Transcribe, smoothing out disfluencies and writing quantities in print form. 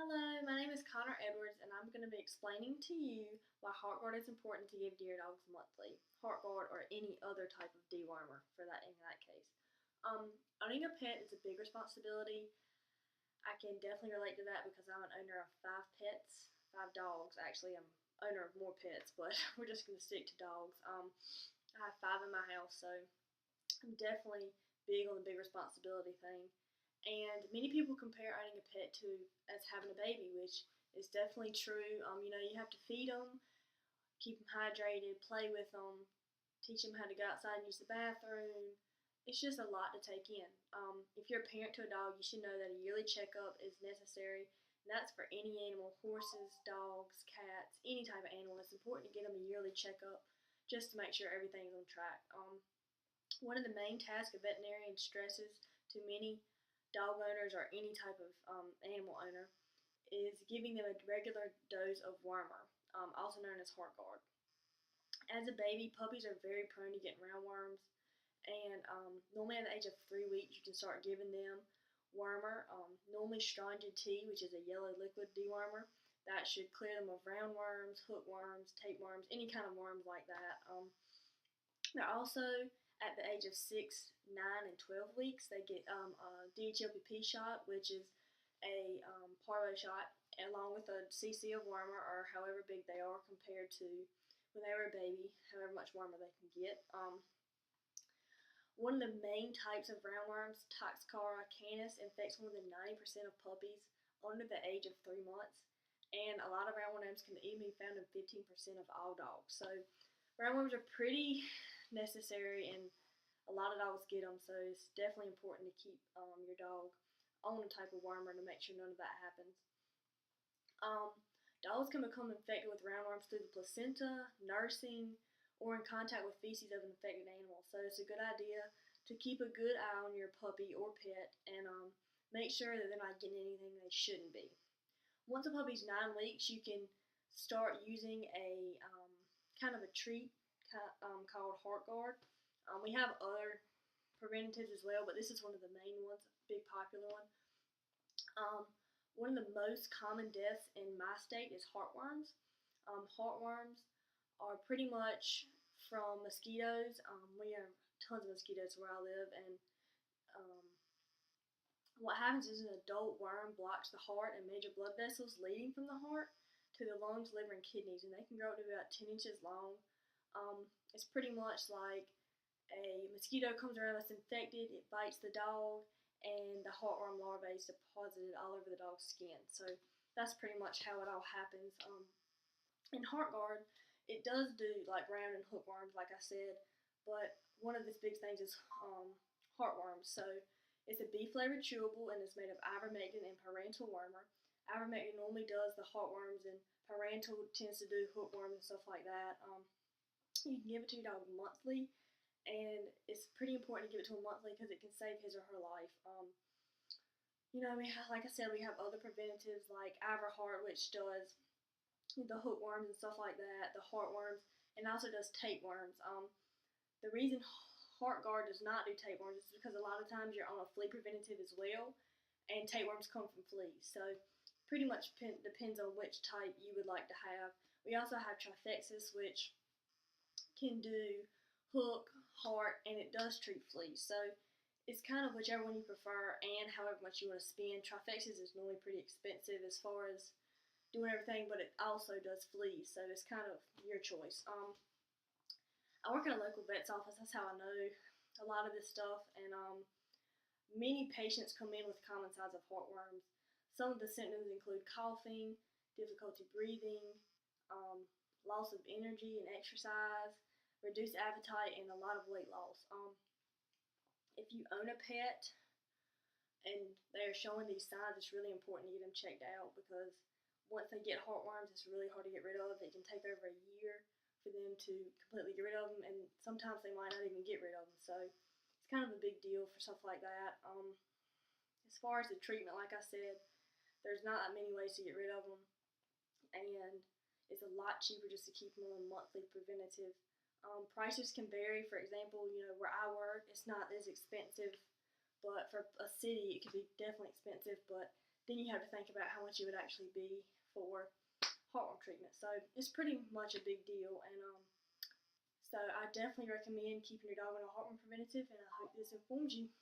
Hello, my name is Connor Edwards, and I'm going to be explaining to you why HeartGard is important to give to your dogs monthly. HeartGard or any other type of dewormer for that in that case. Owning a pet is a big responsibility. I can definitely relate to that because I'm an owner of 5 pets, 5 dogs. Actually, I'm owner of more pets, but we're just going to stick to dogs. I have 5 in my house, so I'm definitely big on the big responsibility thing. And many people compare owning a pet to as having a baby, which is definitely true. You have to feed them, keep them hydrated, play with them, teach them how to go outside and use the bathroom. It's just a lot to take in. If you're a parent to a dog, you should know that a yearly checkup is necessary. And that's for any animal, horses, dogs, cats, any type of animal. It's important to get them a yearly checkup just to make sure everything's on track. One of the main tasks a veterinarian stresses to many dog owners or any type of animal owner is giving them a regular dose of wormer, also known as HeartGard. As a baby, puppies are very prone to getting roundworms, and normally at the age of 3 weeks, you can start giving them wormer. Normally, strongyl tea, which is a yellow liquid dewormer, that should clear them of roundworms, hookworms, tapeworms, any kind of worms like that. They're also at the age of 6, 9, and 12 weeks. They get a DHLPP shot, which is a parvo shot, along with a cc of wormer, or however big they are compared to when they were a baby, however much wormer they can get. One of the main types of roundworms, Toxocara canis, infects more than 90% of puppies under the age of 3 months, and a lot of roundworms can even be found in 15% of all dogs. So roundworms are pretty necessary, and a lot of dogs get them, so it's definitely important to keep your dog on a type of wormer to make sure none of that happens. Dogs can become infected with roundworms through the placenta, nursing, or in contact with feces of an infected animal. So it's a good idea to keep a good eye on your puppy or pet and make sure that they're not getting anything they shouldn't be. Once a puppy's 9 weeks, you can start using a kind of a treat called HeartGard. We have other preventatives as well, but this is one of the main ones, big popular one. One of the most common deaths in my state is heartworms. Heartworms are pretty much from mosquitoes. We have tons of mosquitoes where I live, and what happens is an adult worm blocks the heart and major blood vessels leading from the heart to the lungs, liver, and kidneys, and they can grow up to about 10 inches long. It's pretty much like a mosquito comes around that's infected, it bites the dog, and the heartworm larvae is deposited all over the dog's skin. So that's pretty much how it all happens. In HeartGard, it does do like round and hookworms, like I said, but one of the big things is heartworms. So it's a beef-flavored chewable, and it's made of ivermectin and parental wormer. Ivermectin normally does the heartworms, and parental tends to do hookworms and stuff like that. You can give it to your dog monthly, and it's pretty important to give it to him monthly because it can save his or her life. Like I said, we have other preventatives like Iverheart, which does the hookworms and stuff like that, the heartworms, and also does tapeworms. The reason HeartGard does not do tapeworms is because a lot of times you're on a flea preventative as well, and tapeworms come from fleas. So pretty much depends on which type you would like to have. We also have Trifexis, which can do hook, heart, and it does treat fleas. So it's kind of whichever one you prefer and however much you want to spend. Trifexis is normally pretty expensive as far as doing everything, but it also does fleas, so it's kind of your choice. I work at a local vet's office. That's how I know a lot of this stuff, and many patients come in with common signs of heartworms. Some of the symptoms include coughing, difficulty breathing, loss of energy and exercise, reduced appetite, and a lot of weight loss. If you own a pet and they're showing these signs, it's really important to get them checked out because once they get heartworms, it's really hard to get rid of. It can take over a year for them to completely get rid of them, and sometimes they might not even get rid of them. So it's kind of a big deal for stuff like that. As far as the treatment, like I said, there's not that many ways to get rid of them, and it's a lot cheaper just to keep them on monthly preventative. Prices can vary. For example, where I work, it's not as expensive, but for a city, it can be definitely expensive. But then you have to think about how much it would actually be for heartworm treatment. So it's pretty much a big deal, and so I definitely recommend keeping your dog on a heartworm preventative, and I hope this informs you.